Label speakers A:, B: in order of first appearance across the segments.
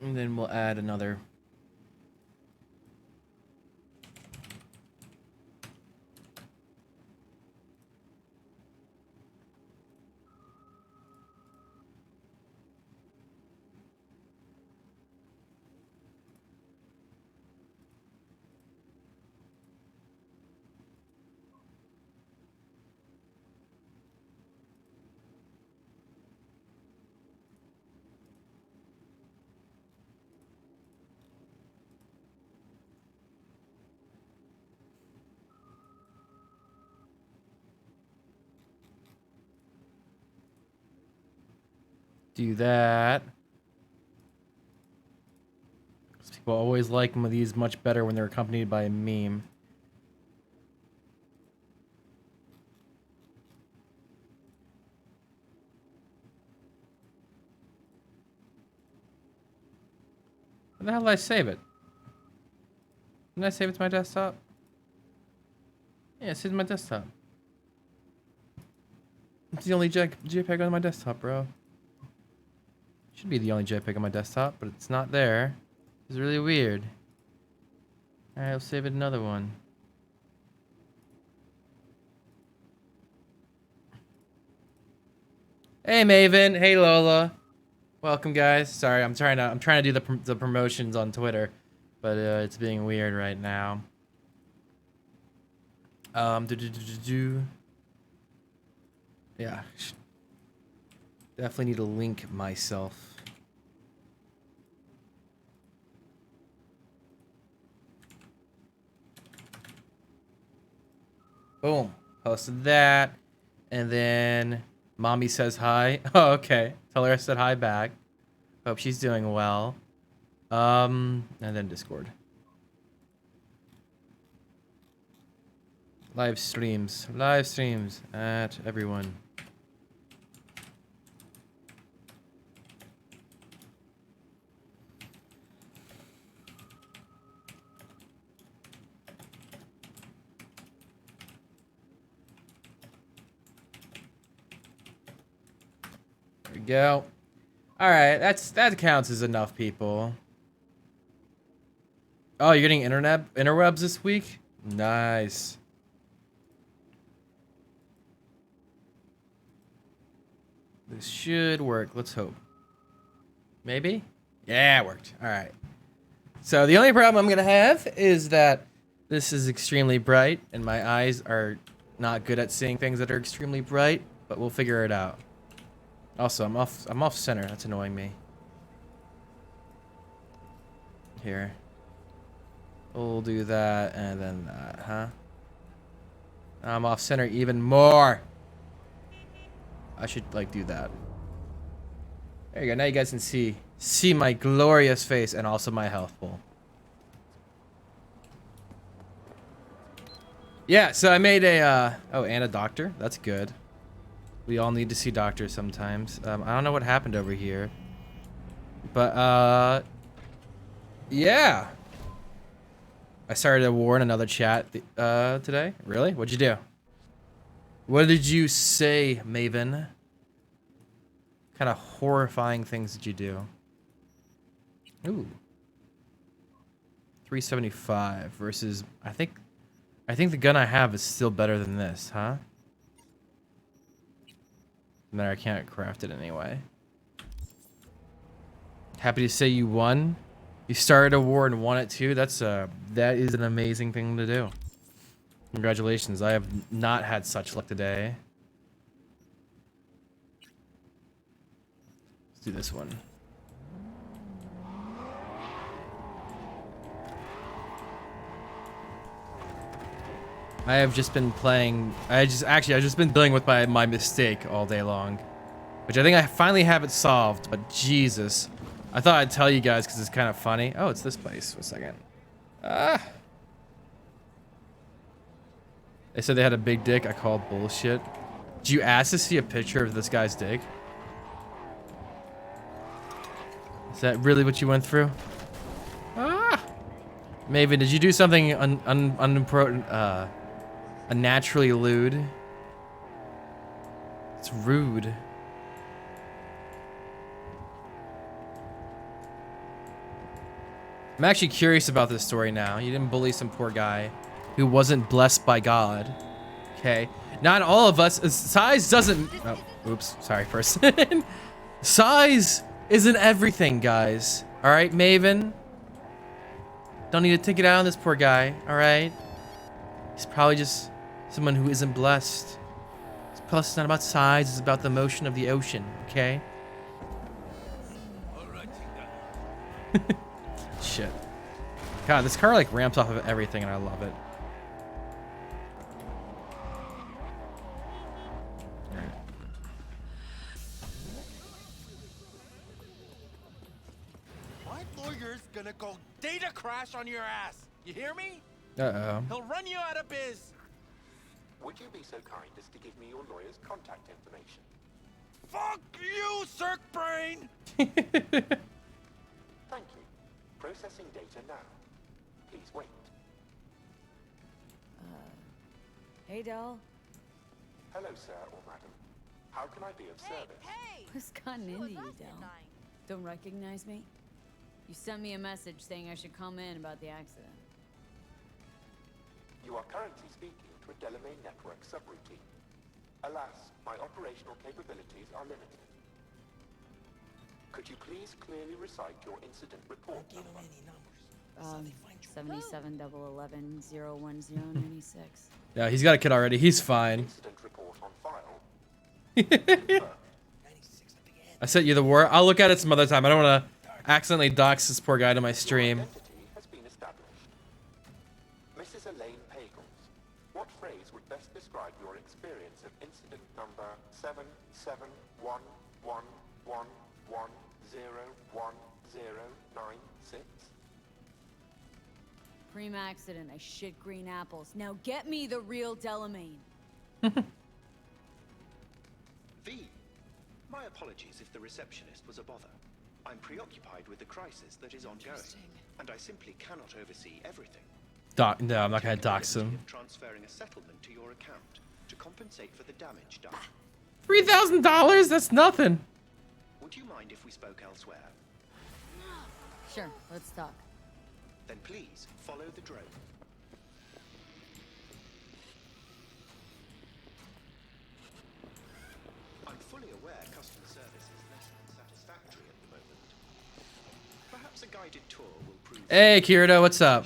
A: And then we'll add another. Do that. People always like these much better when they're accompanied by a meme. Where the hell did I save it? Didn't I save it to my desktop? Yeah, it's in my desktop. It's the only JPEG on my desktop, bro. Should be the only JPEG on my desktop, but it's not there. It's really weird. Alright, I'll save it another one. Hey Maven, hey Lola. Welcome guys. Sorry, I'm trying to do the promotions on Twitter, but it's being weird right now. Yeah. Definitely need to link myself. Boom. Posted that. And then mommy says hi. Oh, okay. Tell her I said hi back. Hope she's doing well. And then Discord. Live streams at everyone. There we go. All right, that counts as enough people. Oh, you're getting interwebs this week? Nice. This should work. Let's hope. Maybe? Yeah, it worked. All right. So the only problem I'm going to have is that this is extremely bright and my eyes are not good at seeing things that are extremely bright, but we'll figure it out. Also, I'm off center. That's annoying me. Here. We'll do that and then that, huh? I'm off center even more. I should like do that. There you go. Now you guys can see my glorious face and also my health pool. Yeah, so I made a oh, and a doctor. That's good. We all need to see doctors sometimes. I don't know what happened over here. But yeah. I started a war in another chat today. Really? What'd you do? What did you say, Maven? What kind of horrifying things did you do? Ooh. 375 versus I think the gun I have is still better than this, huh? No, I can't craft it anyway. Happy to say you won. You started a war and won it too. That is an amazing thing to do. Congratulations. I have not had such luck today. Let's do this one. I have just been playing. I've just been dealing with my mistake all day long, which I think I finally have it solved. But Jesus, I thought I'd tell you guys because it's kind of funny. Oh, it's this place. For a second. Ah. They said they had a big dick. I called bullshit. Did you ask to see a picture of this guy's dick? Is that really what you went through? Ah. Maven, did you do something unimportant? Unnaturally lewd. It's rude. I'm actually curious about this story now. You didn't bully some poor guy who wasn't blessed by God. Okay. Not all of us. Size doesn't. Oh, oops. Sorry, person. Size isn't everything, guys. All right, Maven. Don't need to take it out on this poor guy. All right. He's probably just someone who isn't blessed. Plus, it's not about size. It's about the motion of the ocean. Okay. Shit. God, this car like ramps off of everything, and I love it.
B: My lawyer's gonna go data crash on your ass. You hear me?
A: Uh-oh.
B: He'll run you out of biz.
C: Would you be so kind as to give me your lawyer's contact information?
B: Fuck you, Cirque Brain!
C: Thank you. Processing data now. Please wait.
D: Hey, doll.
C: Hello, sir or madam. How can I be of service?
E: Hey!
D: What's gotten into you, Del? Don't recognize me? You sent me a message saying I should come in about the accident.
C: You are currently speaking to a Delamain network subroutine. Alas, my operational capabilities are limited. Could you please clearly recite your incident report number?
D: 7711101096.
A: Yeah, he's got a kid already. He's fine.
C: Incident report on file.
A: I sent you the war. I'll look at it some other time. I don't want to accidentally dox this poor guy to my stream.
C: Your identity has been established. Mrs. Elaine Pagels, what phrase would best describe your experience of incident number 771111101096?
D: Cream accident. I shit green apples. Now get me the real Delamain.
F: V. My apologies if the receptionist was a bother. I'm preoccupied with the crisis that is ongoing, and I simply cannot oversee everything.
A: No, I'm not gonna dox him.
F: Transferring a settlement to your account to compensate for the damage done.
A: $3,000? That's nothing.
F: Would you mind if we spoke elsewhere?
D: Sure, let's talk.
F: Then please follow the drone. I'm fully aware customer service is less than satisfactory at the moment. Perhaps a guided tour will prove.
A: Hey, Kirito, what's up?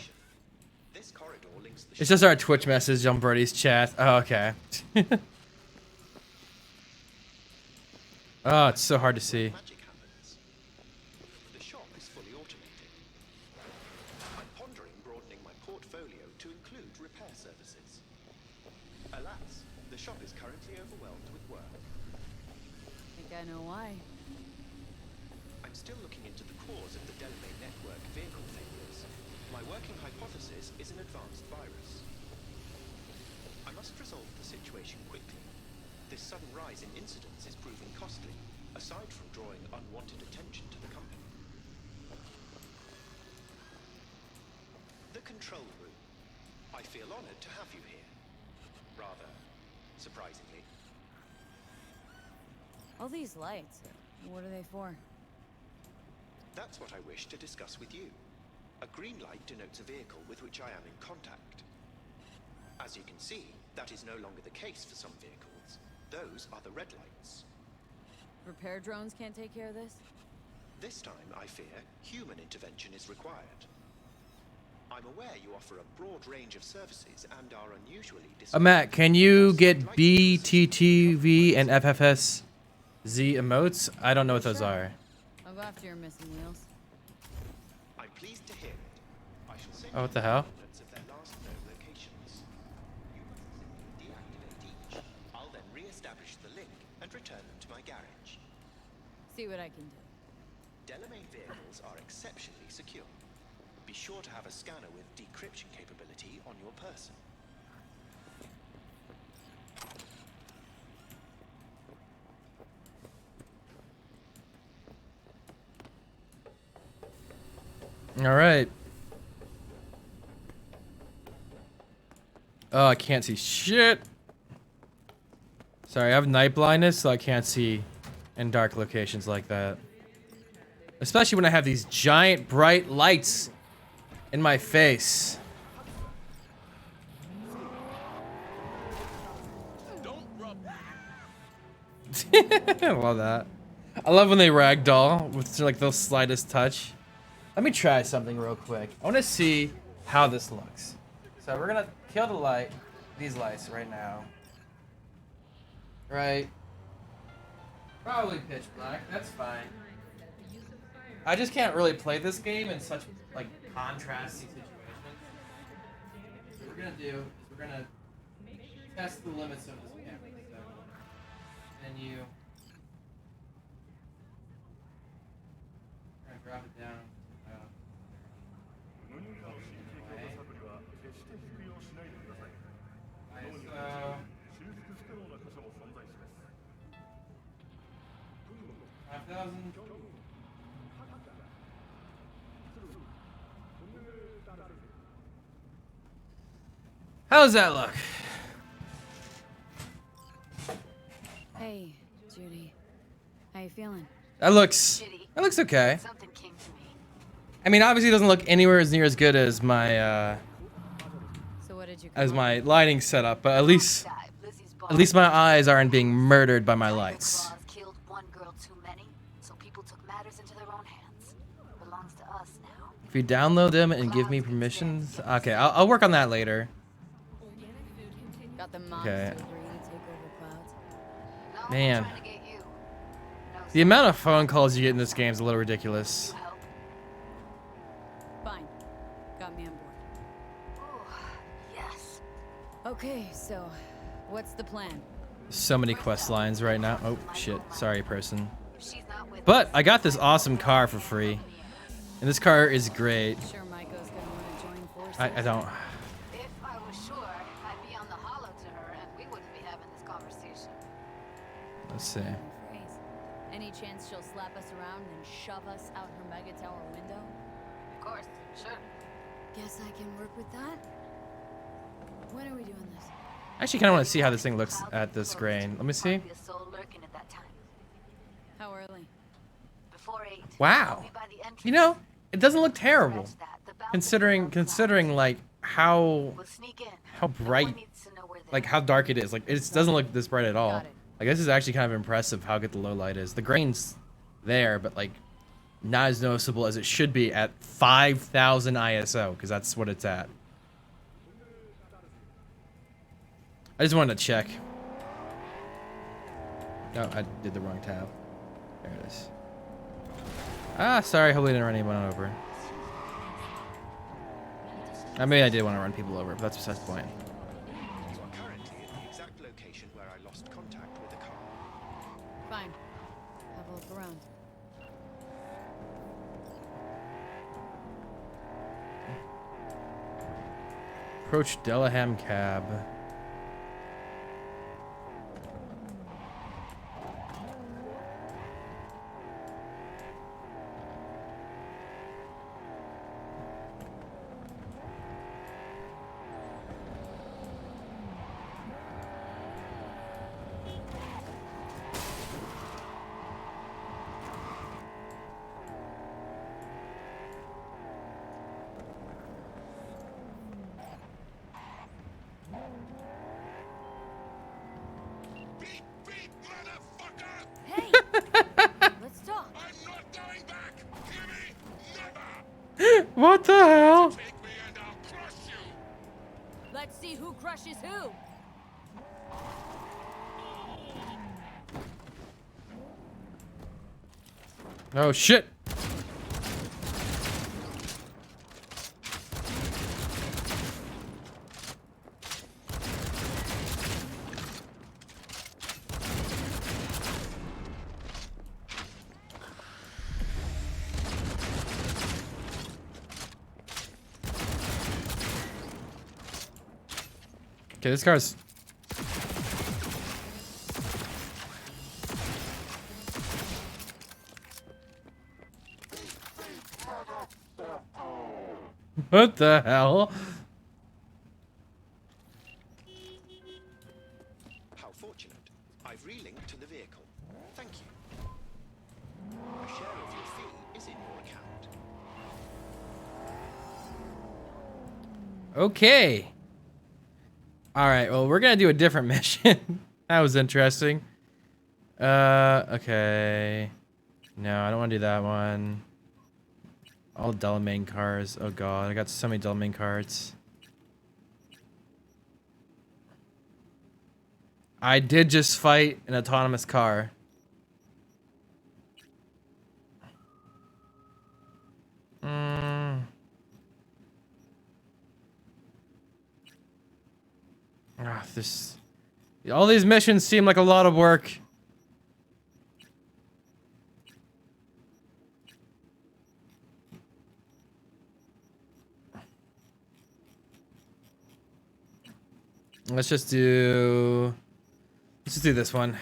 F: This corridor links the
A: It's just our Twitch message on Brody's chat. Oh, okay. Oh, it's so hard to see.
F: magic happens. The shop is fully automated. I'm pondering broadening my portfolio to include repair services. Alas, the shop is currently overwhelmed with work.
D: Think I know why.
F: I'm still looking into the cause of the Delamain network vehicle failures. My working hypothesis is an advanced virus. I must resolve the situation quickly. This sudden rise in incidents is proving costly, aside from drawing unwanted attention to the company. The control room. I feel honored to have you here. Rather surprisingly.
D: All these lights, what are they for?
F: That's what I wish to discuss with you. A green light denotes a vehicle with which I am in contact. As you can see, that is no longer the case for some vehicles. Those are the red lights.
D: Repair drones can't take care of this?
F: This time, I fear, human intervention is required. I'm aware you offer a broad range of services and are unusually
A: Matt, can you get BTTV and FFSZ emotes? I don't know what those are.
D: I'll go after your missing wheels.
F: I'm pleased to hear it. I shall send
A: Oh, what the hell?
F: coordinates of their last known locations. You must simply deactivate each. I'll then re-establish the link and return them to my garage.
D: See what I can do.
F: Delamain vehicles are exceptionally secure. Be sure to have a scanner with decryption capability on your person.
A: All right. Oh, I can't see shit. Sorry, I have night blindness, so I can't see in dark locations like that. Especially when I have these giant bright lights In my face. I love that. I love when they ragdoll with like the slightest touch. Let me try something real quick. I want to see how this looks. So we're gonna kill the light, these lights right now. Right. Probably pitch black. That's fine. I just can't really play this game in such like contrasty situations. What we're gonna do is we're gonna test the limits of this camera. So, menu. We're gonna drop it down. ISO. 5,000. How does that look?
D: Hey, Judy. How you feeling?
A: That looks okay.
D: Something came to me.
A: I mean, obviously it doesn't look anywhere as near as good as my
D: So what did you
A: as
D: come
A: my
D: up with?
A: lighting setup, but at least my eyes aren't being murdered by my lights.
E: Killed one girl too many, so people took matters into their own hands. Belongs to us now.
A: If you download them and give me permissions, okay, I'll work on that later.
D: Got the moms
A: Okay.
D: to agree to take over clouds.
E: No,
A: Man.
E: I'm trying to get you. No,
A: The amount of phone calls you get in this game is a little ridiculous.
E: help.
D: Fine. Got me on board.
E: Oh, yes.
D: Okay, so what's the plan?
A: So many quest lines right now. Oh shit, sorry person.
E: If she's not with
A: But
E: us,
A: I got this awesome car for free, and this car is great.
D: Sure Maiko's gonna want to join forces?
A: I don't.
E: if I was sure, I'd be on the hollow to her and we wouldn't be having this conversation.
A: Let's see.
D: Phrase. Any chance she'll slap us around and shove us out her mega tower window?
E: Of course, sure.
D: Guess I can work with that. When are we doing this?
A: I actually kind of want to see how this thing looks at this grain. Let me see.
E: Might be a soul lurking at that time.
D: How early?
E: Before 8.
A: Wow.
E: I'll be by the entrance.
A: You know, it doesn't look terrible,
E: Scratch that. The balcony
A: considering
E: clouds.
A: like how
E: We'll sneak in.
A: how
E: No one
A: bright,
E: needs to know we're there.
A: like how dark it is. Like it doesn't look this bright at all.
D: Got it.
A: Like this is actually kind of impressive how good the low light is. The grain's there, but like not as noticeable as it should be at 5,000 ISO, because that's what it's at. I just wanted to check. No, I did the wrong tab. There it is. Ah, sorry. Hopefully I didn't run anyone over. I mean, I did want to run people over, but that's besides the point.
F: You are currently at the exact location where I lost contact with the car.
D: Fine. Have a look around.
A: Approach Delaham Cab.
B: Beep, beep, motherfucker!
D: Hey! Let's talk.
B: I'm not going back! Hear me? Never!
A: What the hell?
B: Take me and I'll crush you!
D: Let's see who crushes who.
A: Oh shit. Okay, this car's what the hell?
F: How fortunate. I've relinked to the vehicle. Thank you. A share of your fee is in your account.
A: Okay. All right. Well, we're gonna do a different mission. That was interesting. Okay. No, I don't want to do that one. All Delamain cars. Oh god, I got so many Delamain cards. I did just fight an autonomous car. This. All these missions seem like a lot of work. Let's just do this one.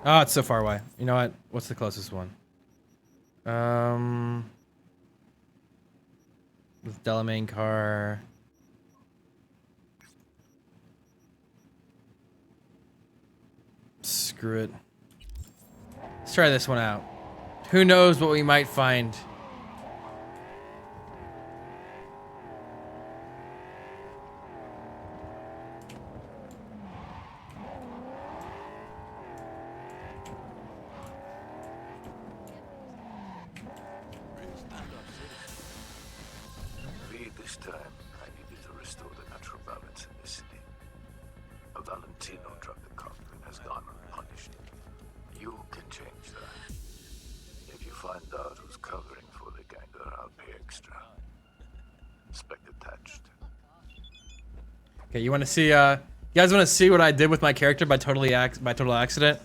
A: Oh, it's so far away. You know what? What's the closest one? With Delamain car. Screw it. Let's try this one out. Who knows what we might find.
G: This time, I needed to restore the natural balance in this city. A Valentino drug the cockpit has gone unpunished. You can change that. If you find out who's covering for the gang, then I'll pay extra. Spec attached.
A: Okay, you want to see? You guys want to see what I did with my character by total accident?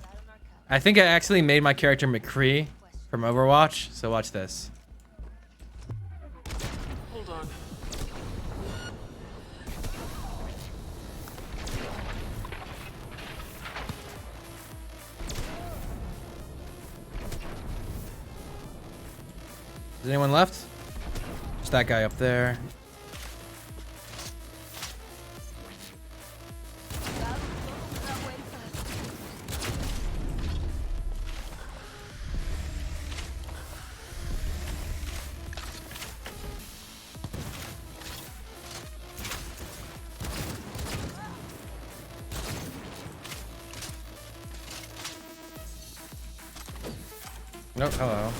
A: I think I accidentally made my character McCree from Overwatch. So watch this.
F: Hold on.
A: Is anyone left? Just that guy up there. Nope, hello.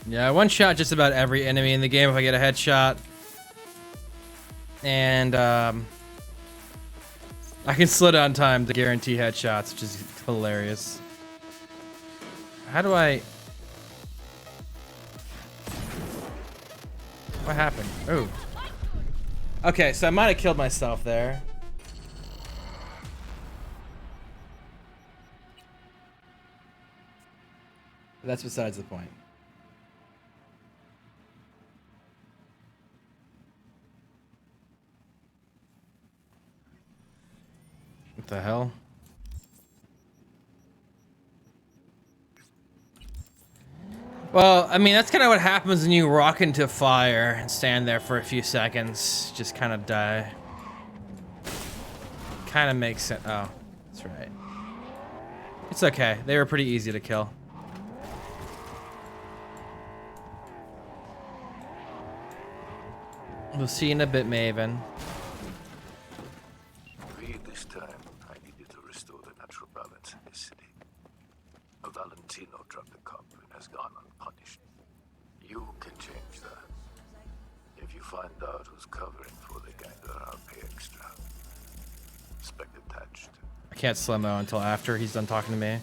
A: Yeah, one shot just about every enemy in the game if I get a headshot. And I can slow down time to guarantee headshots, which is hilarious. How do I... What happened? Oh. Okay, so I might have killed myself there. But that's besides the point. What the hell? Well, I mean, that's kind of what happens when you rock into fire and stand there for a few seconds. Just kind of die. Kind of makes sense. Oh, that's right. It's okay. They were pretty easy to kill. We'll see you in a bit, Maven.
G: This time, I needed to restore the natural balance in this city. A Valentino drug the cockpit has gone unpunished. You can change that. If you find out who's covering for the gang, then I'll pay extra. Spec attached.
A: I can't slow-mo until after he's done talking to me.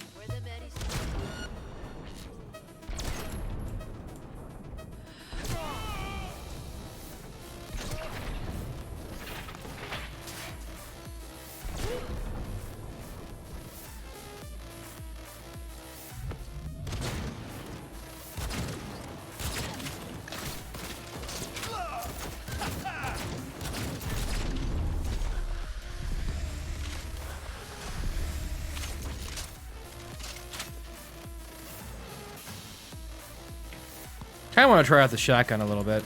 A: Kind of want to try out the shotgun a little bit.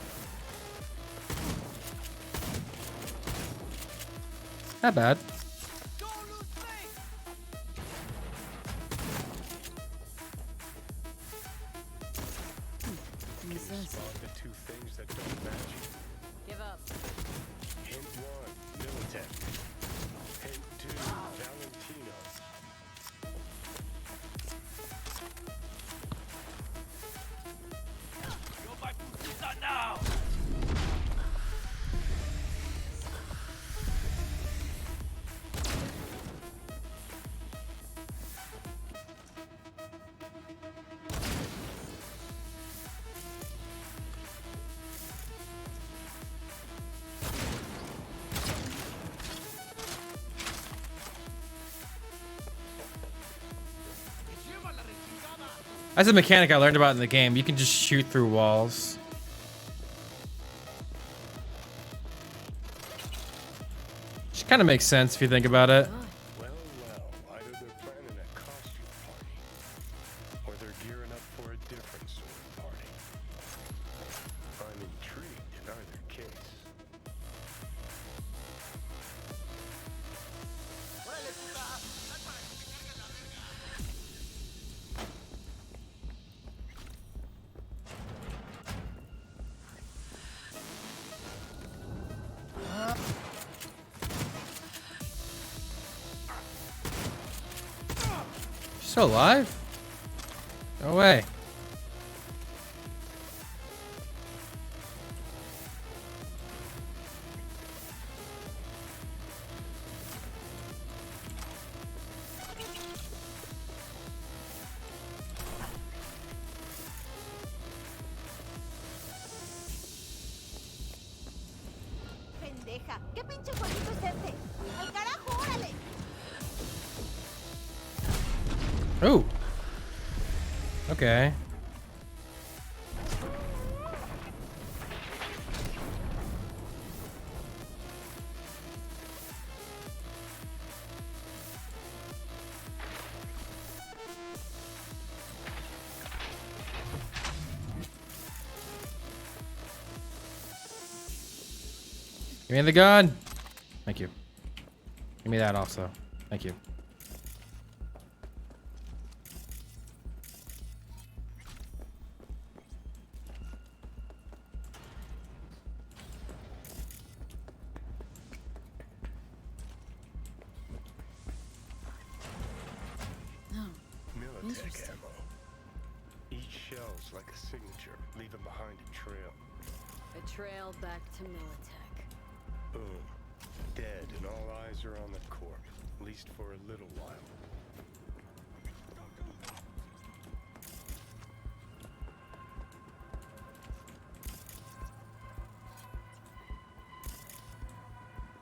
A: Not bad.
D: What's this?
H: The two things that don't match.
D: Give up.
H: Hint 1, Militech. Hint 2, Valentino.
A: That's a mechanic I learned about in the game. You can just shoot through walls. Which kind of makes sense if you think about it.
H: Well, either they're planning a costume party, or they're gearing up for a different sort of party. I'm intrigued in either case.
A: Still alive? No way.
I: Pendeja, ¿qué pinche jueguito es este? ¡Al carajo, órale!
A: Ooh. Okay. Give me the gun. Thank you. Give me that also. Thank you.
H: Militech
D: Interesting.
H: ammo. Each shell's like a signature, leaving behind a trail.
D: A trail back to Militech.
H: Boom. Dead, and all eyes are on the corp, at least for a little while.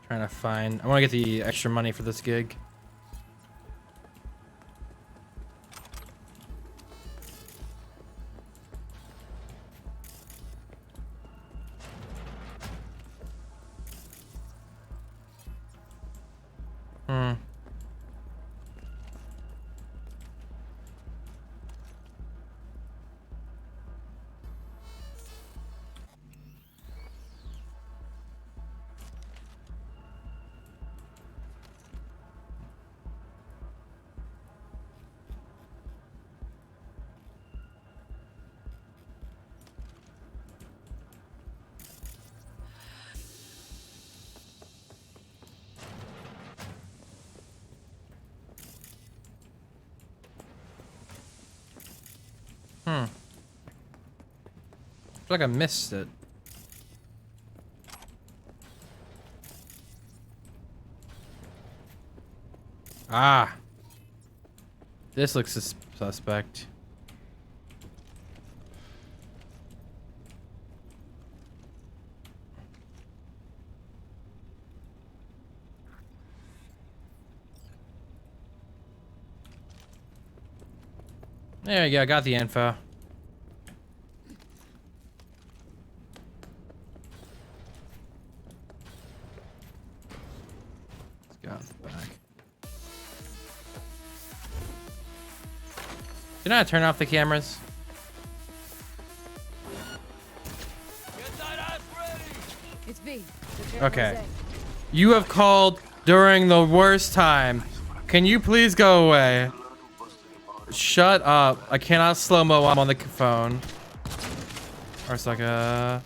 A: Trying to find. I want to get the extra money for this gig. I feel like I missed it. Ah. This looks suspect. There you go, got the info. Let's go out the back. Did I turn off the cameras?
D: It's V.
A: Okay. You have called during the worst time. Can you please go away? Shut up. I cannot slow-mo while I'm on the phone. Arasaka.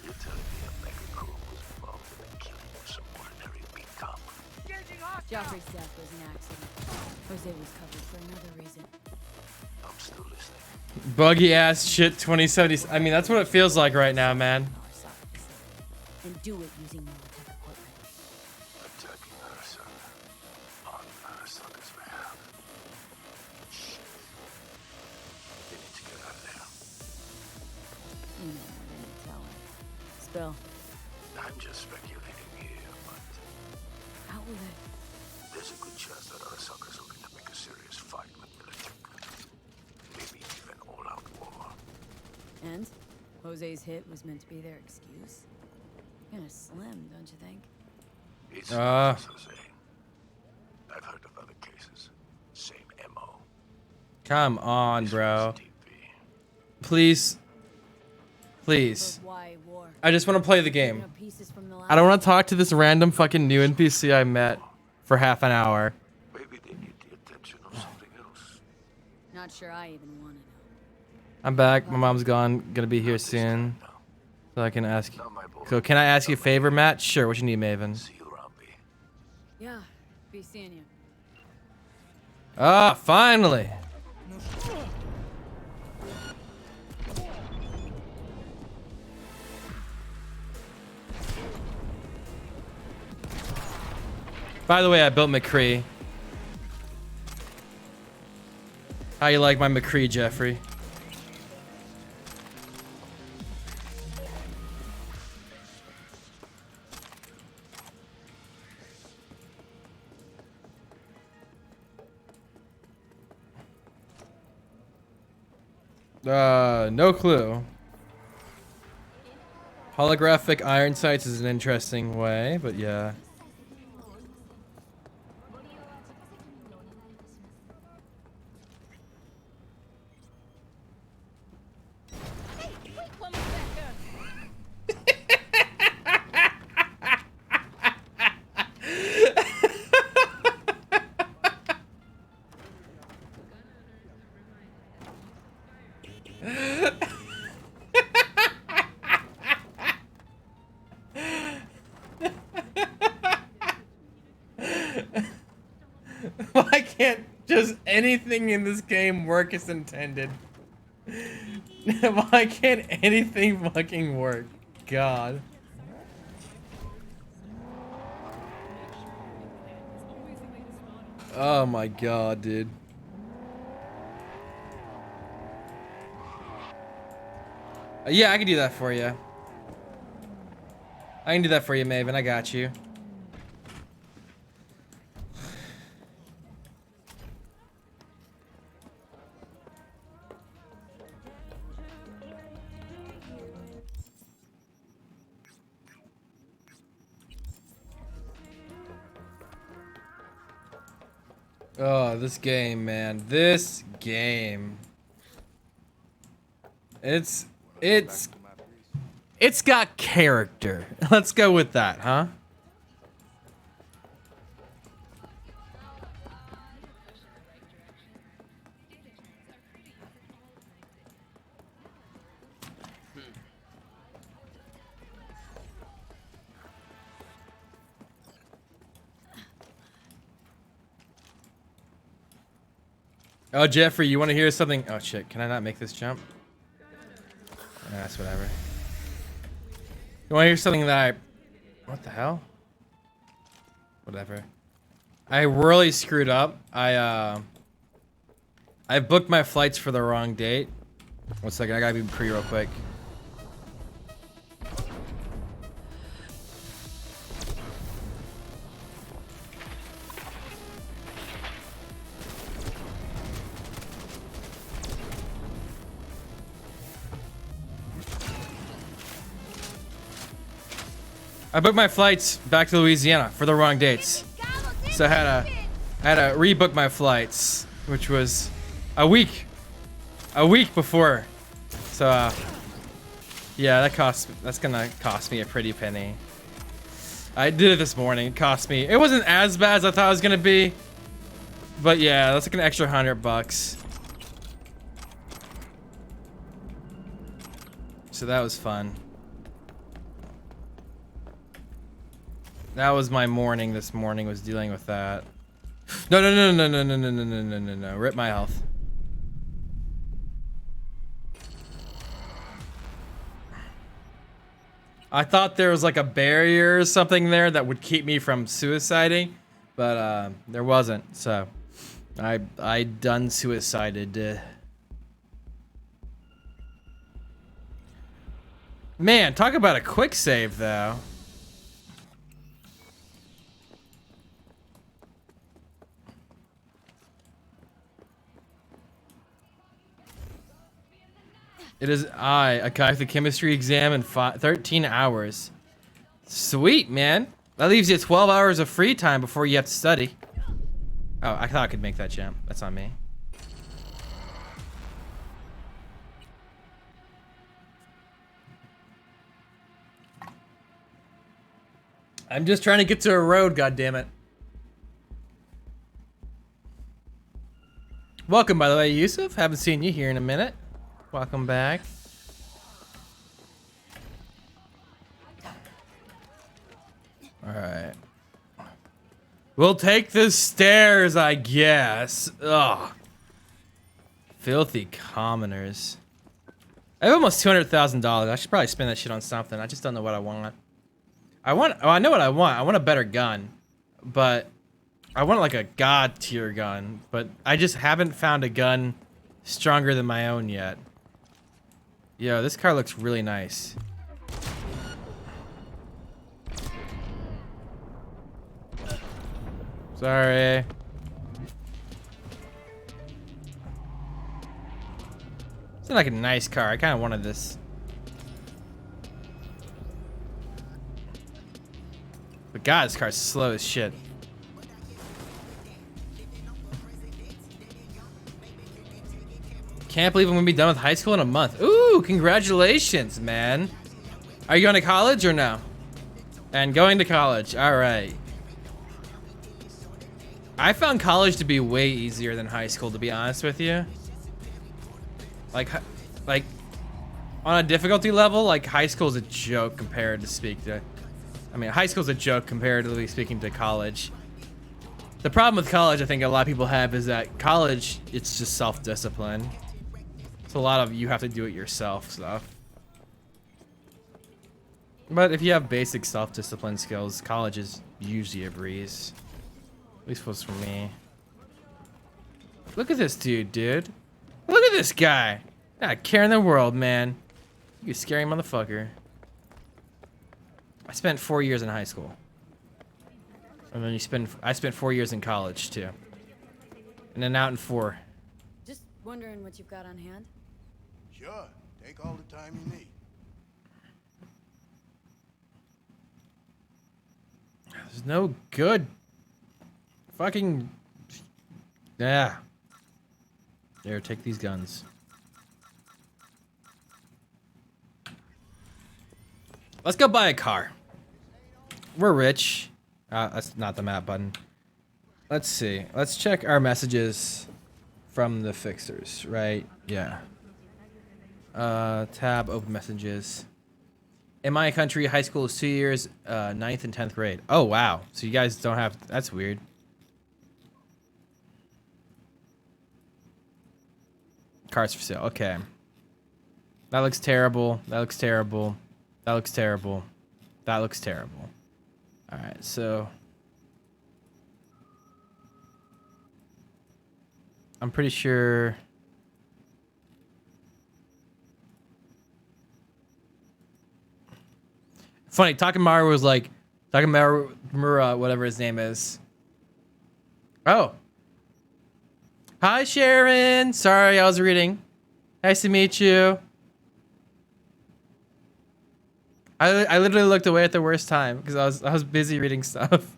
G: You're telling me a mega crew was involved in the killing of some ordinary beat cop?
D: Joffrey's death was an accident. Jose was covered for another reason.
G: I'm still listening.
A: Buggy ass shit 2070. I mean, that's what it feels like right now, man.
D: And do it using military equipment.
G: Attacking Arasaka. On Arasaka's behalf. They need to get out of there.
D: You know, I didn't tell him. Spill.
G: I'm just speculating here, but
D: How will it?
G: there's a good chance that Arasaka's looking to make a serious fight with military. Maybe even all-out war.
D: And Jose's hit was meant to be their excuse. Kinda slim, don't you think?
G: It's not just Jose. I've heard of other cases. Same MO.
A: Come on,
G: This
A: bro.
G: one's TV.
A: Please. Please.
D: But why war?
A: I just want to play the
D: Picking
A: game.
D: up pieces from the
A: I don't
D: last-
A: want to talk to this random fucking new NPC I met for half an hour.
G: Maybe they need the attention of something else.
D: Not sure I even want to know.
A: I'm back. My mom's gone. Gonna be here soon. So I can ask you. So can I ask you a favor, Matt? Sure. What you need, Maven?
G: See you around, B.
D: Yeah, be seeing you.
A: Ah, finally. By the way, I built McCree. How you like my McCree, Jeffrey? No clue. Holographic iron sights is an interesting way, but yeah. Why can't just anything in this game work as intended? Why can't anything fucking work? God. Oh my god, dude. Yeah, I can do that for you. I can do that for you, Maven. I got you. Oh, this game, man. This game. It's got character. Let's go with that, huh? Oh, Jeffrey, you want to hear something? Oh, shit. Can I not make this jump? That's whatever. You want to hear something that I... What the hell? Whatever. I really screwed up. I booked my flights for the wrong date. 1 second. I gotta be pre real quick. I booked my flights back to Louisiana for the wrong dates. So I had to rebook my flights, which was a week before. So Yeah, that's gonna cost me a pretty penny. I did it this morning. It cost me. It wasn't as bad as I thought it was gonna be. But yeah, that's like an extra $100. So that was fun. That was my morning this morning, was dealing with that. No, no, no, no, no, no, no, no, no, no, no, no. Rip my health. I thought there was like a barrier or something there that would keep me from suiciding, but there wasn't. So I done suicided. Man, talk about a quick save though. It is I got the chemistry exam in 13 hours. Sweet, man. That leaves you 12 hours of free time before you have to study. Oh, I thought I could make that jump. That's on me. I'm just trying to get to a road, goddammit. Welcome, by the way, Yusuf. Haven't seen you here in a minute. Welcome back. Alright. We'll take the stairs, I guess. Ugh. Filthy commoners. I have almost $200,000. I should probably spend that shit on something. I just don't know what I want. I know what I want. I want a better gun. But I want like a god tier gun. But I just haven't found a gun stronger than my own yet. Yo, this car looks really nice. Sorry. It's like a nice car. I kind of wanted this. But God, this car's slow as shit. Can't believe I'm gonna be done with high school in a month. Ooh, congratulations, man. Are you going to college or no? And going to college, all right. I found college to be way easier than high school, to be honest with you. Like on a difficulty level, like high school is a joke compared to high school's a joke comparatively speaking to college. The problem with college, I think a lot of people have, is that college, it's just self-discipline. So a lot of you have to do it yourself stuff. But if you have basic self-discipline skills, college is usually a breeze. At least was for me. Look at this dude. Look at this guy. Not care in the world, man. You scary motherfucker. I spent 4 years in high school. And then I spent 4 years in college too. And then out in 4.
D: Just wondering what you've got on hand.
B: Sure. Take all the time you need.
A: There's no good fucking... Yeah. There, take these guns. Let's go buy a car. We're rich. That's not the map button. Let's see. Let's check our messages from the fixers, right? Yeah. Tab, open messages. In my country, high school is 2 years, 9th and 10th grade. Oh, wow. So you guys don't have... That's weird. Cars for sale. Okay. That looks terrible. That looks terrible. That looks terrible. That looks terrible. Alright, so... I'm pretty sure... Funny, Takamaru was like... Takamaru, whatever his name is. Oh. Hi, Sharon. Sorry, I was reading. Nice to meet you. I literally looked away at the worst time because I was busy reading stuff.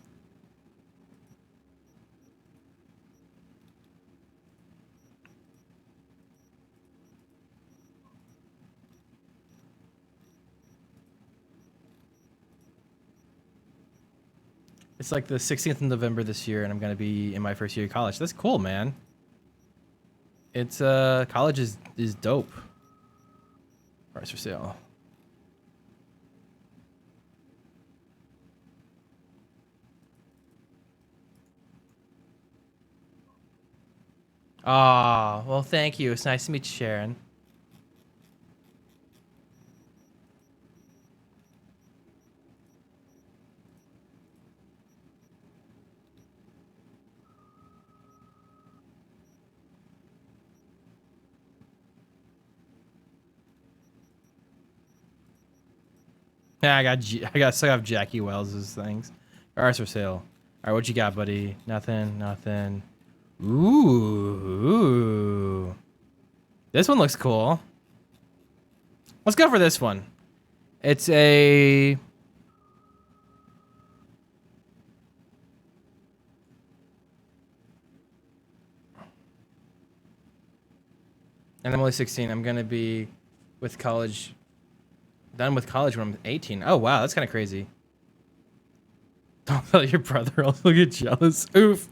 A: It's like the 16th of November this year, and I'm gonna be in my first year of college. That's cool, man. It's college is dope. Price for sale. Ah, well, thank you. It's nice to meet you, Sharon. Yeah, I still have Jackie Wells's things. Ours for sale. All right, what you got, buddy? Nothing. Ooh. This one looks cool. Let's go for this one. It's a... And I'm only 16. I'm going to be with college... Done with college when I'm 18. Oh, wow. That's kind of crazy. Don't tell your brother. I'll get jealous. Oof.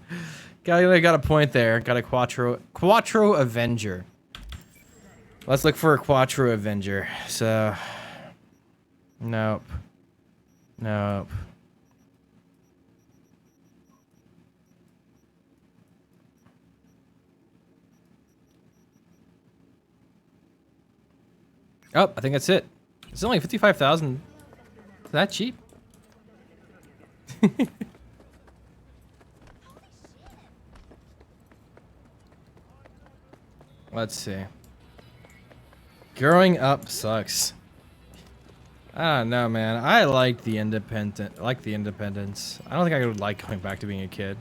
A: Got a point there. Got a Quattro Avenger. Let's look for a Quattro Avenger. So... Nope. Oh, I think that's it. It's only 55,000. Is that cheap? Let's see. Growing up sucks. I don't know, man. I like the independence. I don't think I would like going back to being a kid.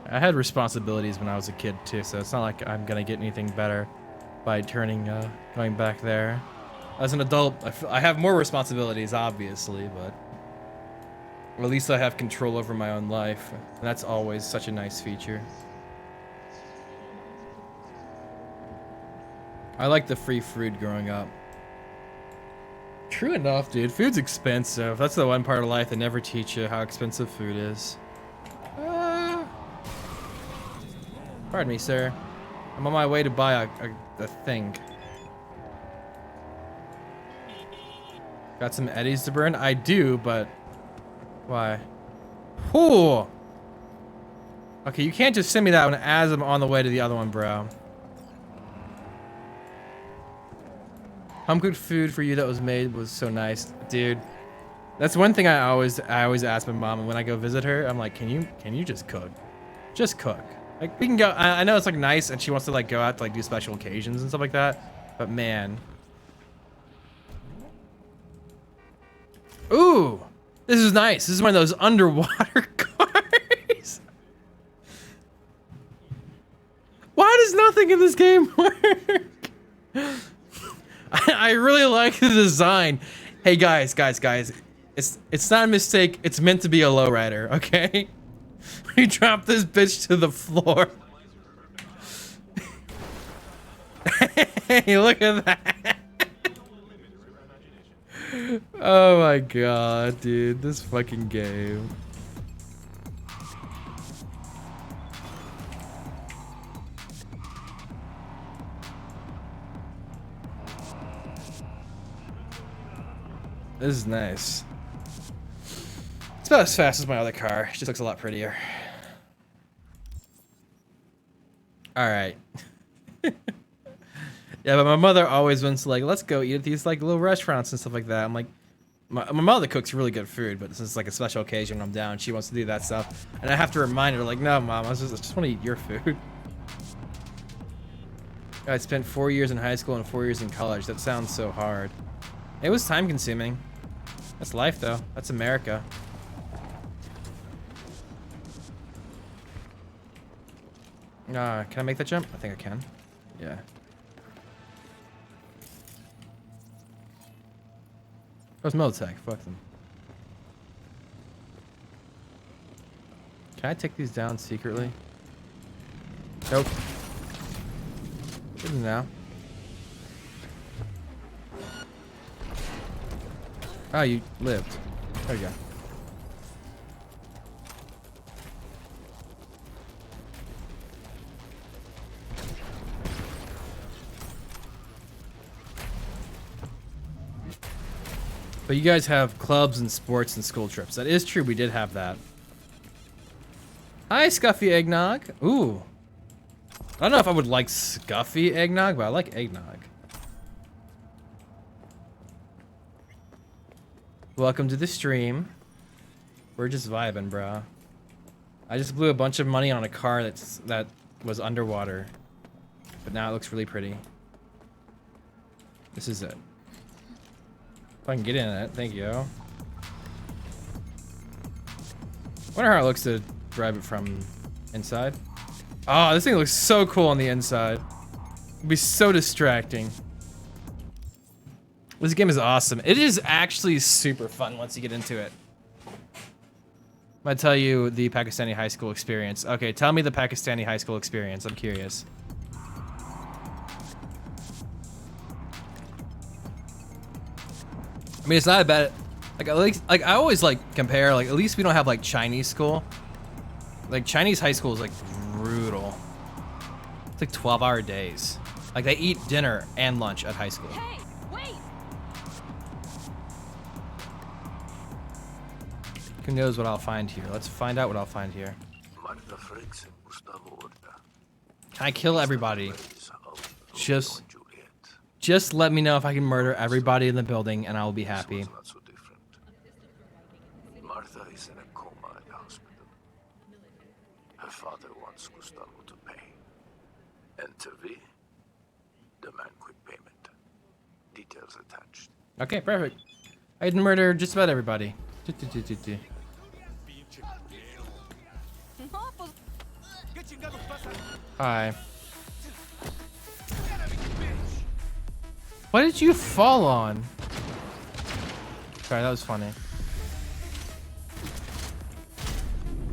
A: I had responsibilities when I was a kid too, so it's not like I'm gonna get anything better by going back there. As an adult, I have more responsibilities, obviously, but at least I have control over my own life, and that's always such a nice feature. I like the free food growing up. True enough, dude. Food's expensive. That's the one part of life they never teach you, how expensive food is. Pardon me, sir. I'm on my way to buy a thing. Got some eddies to burn? I do, but... Why? Ooh! Okay, you can't just send me that one as I'm on the way to the other one, bro. Home cooked food for you that was made was so nice, dude. That's one thing I always ask my mom when I go visit her. I'm like, can you just cook? Just cook. Like, we can go. I know it's like nice, and she wants to like go out to like do special occasions and stuff like that. But man, ooh, this is nice. This is one of those underwater cars. Why does nothing in this game work? I really like the design. Hey guys. It's not a mistake. It's meant to be a lowrider, okay? We drop this bitch to the floor. Hey, look at that. Oh my god, dude. This fucking game. This is nice. It's about as fast as my other car. It just looks a lot prettier. Alright. Yeah, but my mother always wants to like, let's go eat at these like little restaurants and stuff like that. I'm like, my mother cooks really good food, but since it's like a special occasion when I'm down, she wants to do that stuff. And I have to remind her like, no mom, I just want to eat your food. I spent 4 years in high school and 4 years in college. That sounds so hard. It was time consuming. That's life though. That's America. Can I make that jump? I think I can. Yeah. Where's Militech? Fuck them. Can I take these down secretly? Nope. Good now. Oh, you lived. There you go. But you guys have clubs and sports and school trips. That is true. We did have that. Hi, Scuffy Eggnog. Ooh. I don't know if I would like Scuffy Eggnog, but I like eggnog. Welcome to the stream. We're just vibing, bro. I just blew a bunch of money on a car that was underwater. But now it looks really pretty. This is it. If I can get in it, thank you. Wonder how it looks to drive it from inside. Oh, this thing looks so cool on the inside. It'd be so distracting. This game is awesome. It is actually super fun once you get into it. I'm gonna tell you the Pakistani high school experience. Okay, tell me the Pakistani high school experience. I'm curious. I mean, it's not a bad. Like at least, like I always like compare. Like at least we don't have like Chinese school. Like Chinese high school is like brutal. It's like 12-hour days. Like they eat dinner and lunch at high school.
D: Hey, wait!
A: Who knows what I'll find here? Let's find out what I'll find here. Can I kill everybody? Just let me know if I can murder everybody in the building and I will be happy.
G: Martha is in a coma at the hospital. Her father wants Gustavo to pay. And to V, demand quick payment. Details attached.
A: Okay, perfect. I can murder just about everybody. Hi. What did you fall on? Sorry, that was funny.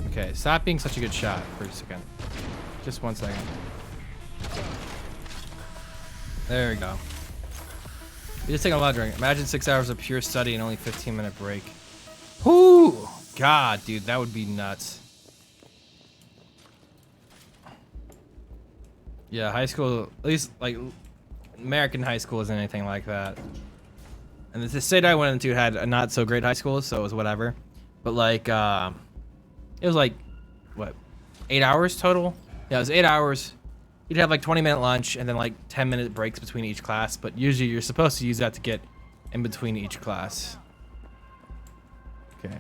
A: Okay, stop being such a good shot for a second. Just 1 second. There we go. You're just taking a lot of drink. Imagine 6 hours of pure study and only 15-minute break. Whoo! God, dude, that would be nuts. Yeah, high school, at least like American high school isn't anything like that. And the state I went into had a not so great high school, so it was whatever. But like, it was like, what, 8 hours total? Yeah, it was 8 hours. You'd have like 20-minute lunch and then like 10-minute breaks between each class. But usually you're supposed to use that to get in between each class. Okay.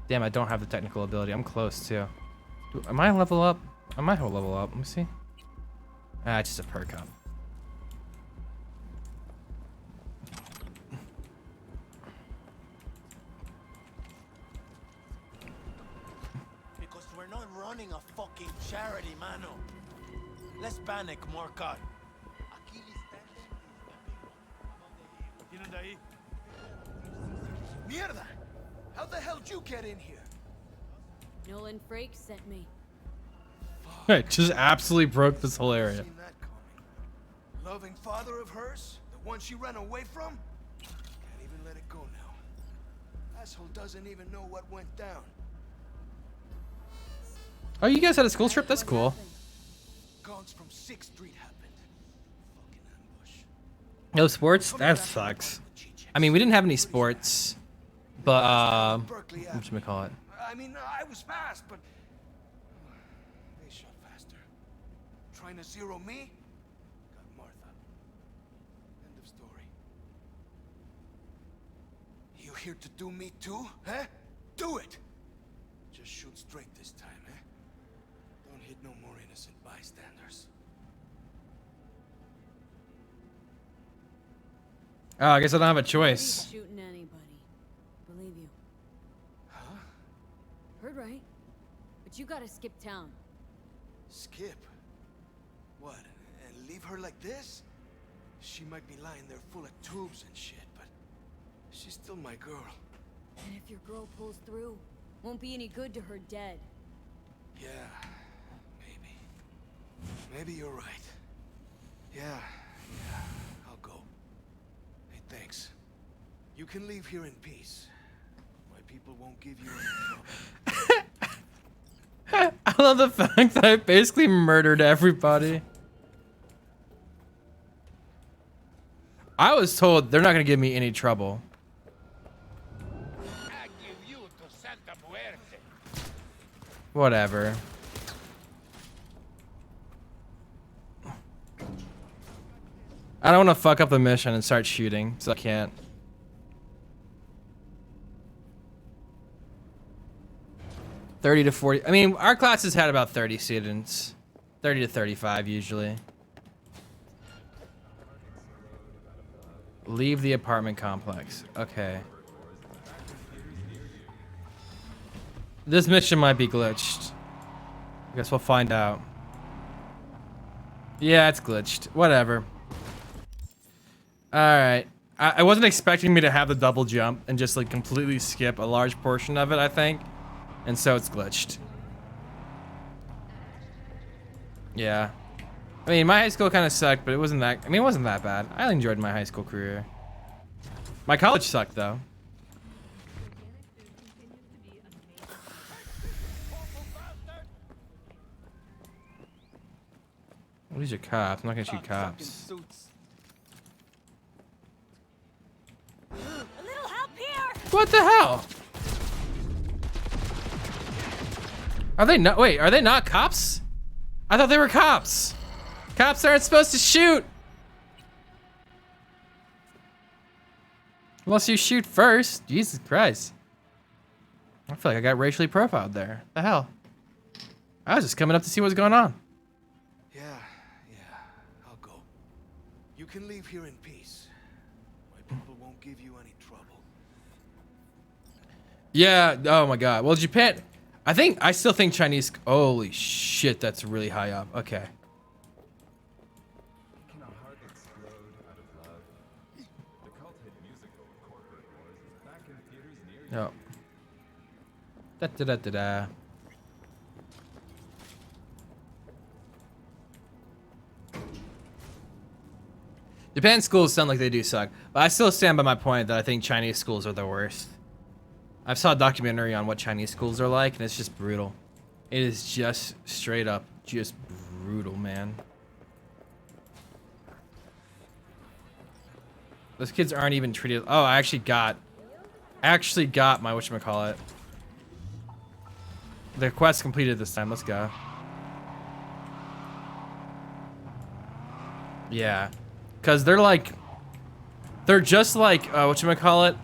A: Damn, I don't have the technical ability. I'm close too. Am I level up? I might have a level up. Let me see. Ah, it's just a perk up.
B: Because we're not running a fucking charity, mano. Less panic, more cut. Mierda! How the hell did you get in here?
D: Nolan Frakes sent me.
A: Just absolutely broke this whole area.
B: Seen that coming. Loving father of hers, the one she ran away from? Can't even let it go now. Asshole doesn't even know what went down.
A: Oh, you guys had a school trip? That's cool.
B: Guns from 6th Street happened. Fucking ambush.
A: No sports? That sucks. I mean, we didn't have any sports, but what should we call it?
B: I mean, I was fast, but they shot faster. Trying to zero me? Got Martha. End of story. You here to do me too, huh? Do it! Just shoot straight this time, eh? Don't hit no more innocent bystanders.
A: Oh, I guess I don't have a choice.
D: Shooting anybody. Believe you.
B: Huh?
D: Heard right. But you gotta skip town.
B: Skip? What, and leave her like this? She might be lying there full of tubes and shit, but she's still my girl.
D: And if your girl pulls through, won't be any good to her dead.
B: Yeah, maybe. Maybe you're right. Yeah, I'll go. Hey, thanks. You can leave here in peace. My people won't give you any trouble.
A: I love the fact that I basically murdered everybody. I was told they're not gonna give me any trouble. Whatever. I don't want to fuck up the mission and start shooting, so I can't. $30 to $40. I mean, our classes had about 30 students. 30 to 35 usually. Leave the apartment complex. Okay. This mission might be glitched. I guess we'll find out. Yeah, it's glitched. Whatever. Alright. I wasn't expecting me to have the double jump and just like completely skip a large portion of it, I think. And so it's glitched. Yeah. I mean, my high school kind of sucked, but it wasn't that... I mean, it wasn't that bad. I enjoyed my high school career. My college sucked, though. These are cops. I'm not gonna shoot cops.
I: A little help here.
A: What the hell? Are they not? Wait, are they not cops? I thought they were cops. Cops aren't supposed to shoot. Unless you shoot first. Jesus Christ. I feel like I got racially profiled there. What the hell? I was just coming up to see what's going on.
B: Yeah, I'll go. You can leave here in peace. My people won't give you any trouble.
A: Yeah, oh my god. Well, Japan... I still think Chinese... Holy shit, that's really high up. Okay. No. Da-da-da-da-da. Japan schools sound like they do suck, but I still stand by my point that I think Chinese schools are the worst. I saw a documentary on what Chinese schools are like, and it's just brutal. It is just straight up, just brutal, man. Those kids aren't even treated. Oh, I actually got my whatchamacallit. The quest completed this time. Let's go. Yeah, because they're just like whatchamacallit.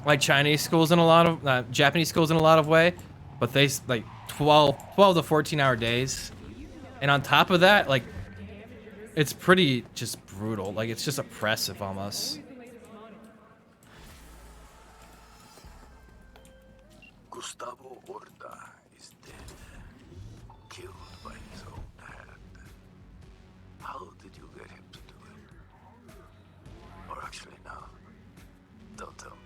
A: Like Chinese schools in a lot of Japanese schools in a lot of way, but they like 12 to 14-hour days, and on top of that, like it's pretty just brutal. Like it's just oppressive almost.
G: Gustavo Orda is dead, killed by his own hand. How did you get him to do it? Or actually, no. Don't tell me.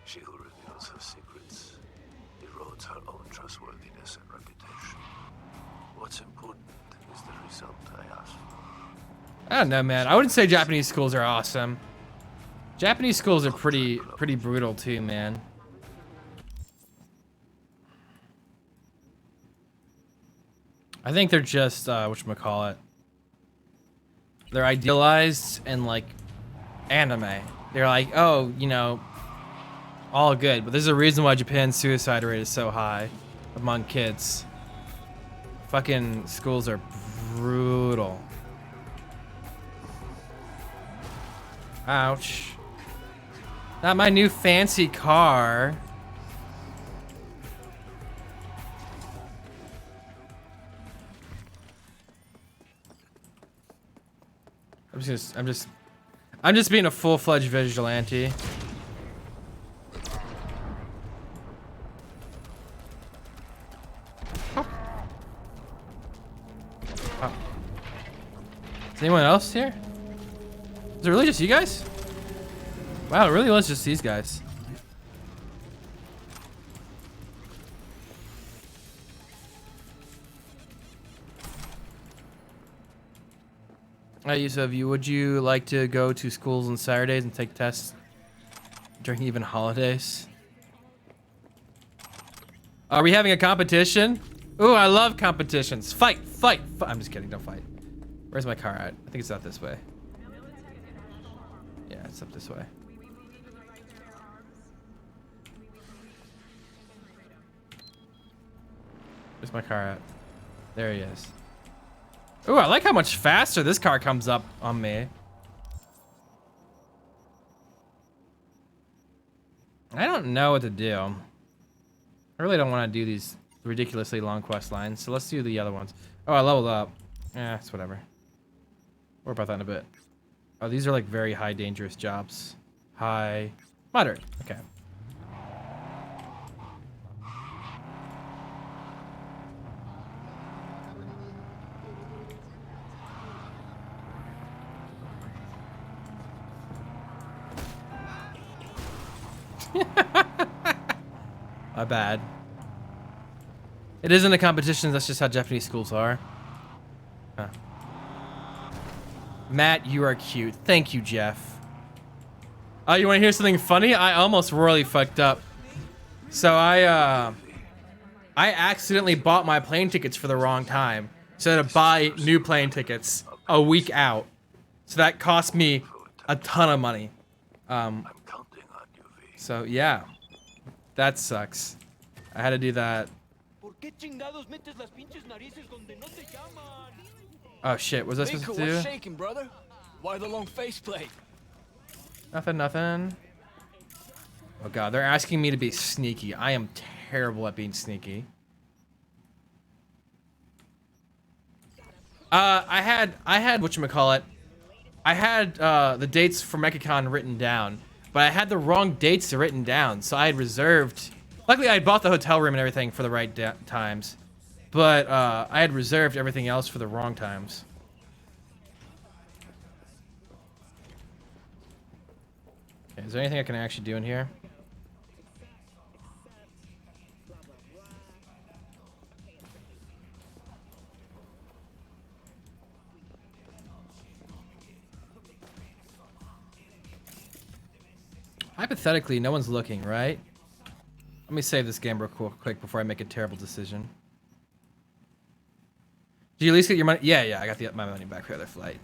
G: She who reveals her secrets erodes her own trustworthiness and reputation. What's important is the result I asked for.
A: I don't know, man. I wouldn't say Japanese schools are awesome. Japanese schools are pretty brutal too, man. I think they're just whatchamacallit. They're idealized and like anime. They're like, oh, you know, all good, but there's a reason why Japan's suicide rate is so high among kids. Fucking schools are brutal. Ouch. Not my new fancy car. I'm just being a full-fledged vigilante. Oh. Is anyone else here? Is it really just you guys? Wow, it really was just these guys. Yusuf, would you like to go to schools on Saturdays and take tests during even holidays? Are we having a competition? Ooh, I love competitions. Fight, fight, fight. I'm just kidding, don't fight. Where's my car at? I think it's out this way. Yeah, it's up this way. Where's my car at? There he is. Ooh, I like how much faster this car comes up on me. I don't know what to do. I really don't want to do these ridiculously long quest lines, so let's do the other ones. Oh, I leveled up. It's whatever. More about that in a bit. Oh, these are like very high dangerous jobs. High, moderate. Okay. My bad. It isn't a competition, that's just how Japanese schools are. Huh. Matt, you are cute. Thank you, Jeff. Oh, you want to hear something funny? I almost royally fucked up. So I accidentally bought my plane tickets for the wrong time. So I had to buy new plane tickets a week out. So that cost me a ton of money. So yeah, that sucks. I had to do that. Oh shit, was I supposed to do?
B: What's shaking, brother? Why the long faceplate?
A: Nothing. Oh god, they're asking me to be sneaky. I am terrible at being sneaky. I had whatchamacallit. I had the dates for MechaCon written down, but I had the wrong dates written down, so I had reserved. Luckily, I had bought the hotel room and everything for the right times, but I had reserved everything else for the wrong times. Okay, is there anything I can actually do in here? Hypothetically, no one's looking, right? Let me save this game real quick before I make a terrible decision. Did you at least get your money? Yeah, I got my money back for the other flight.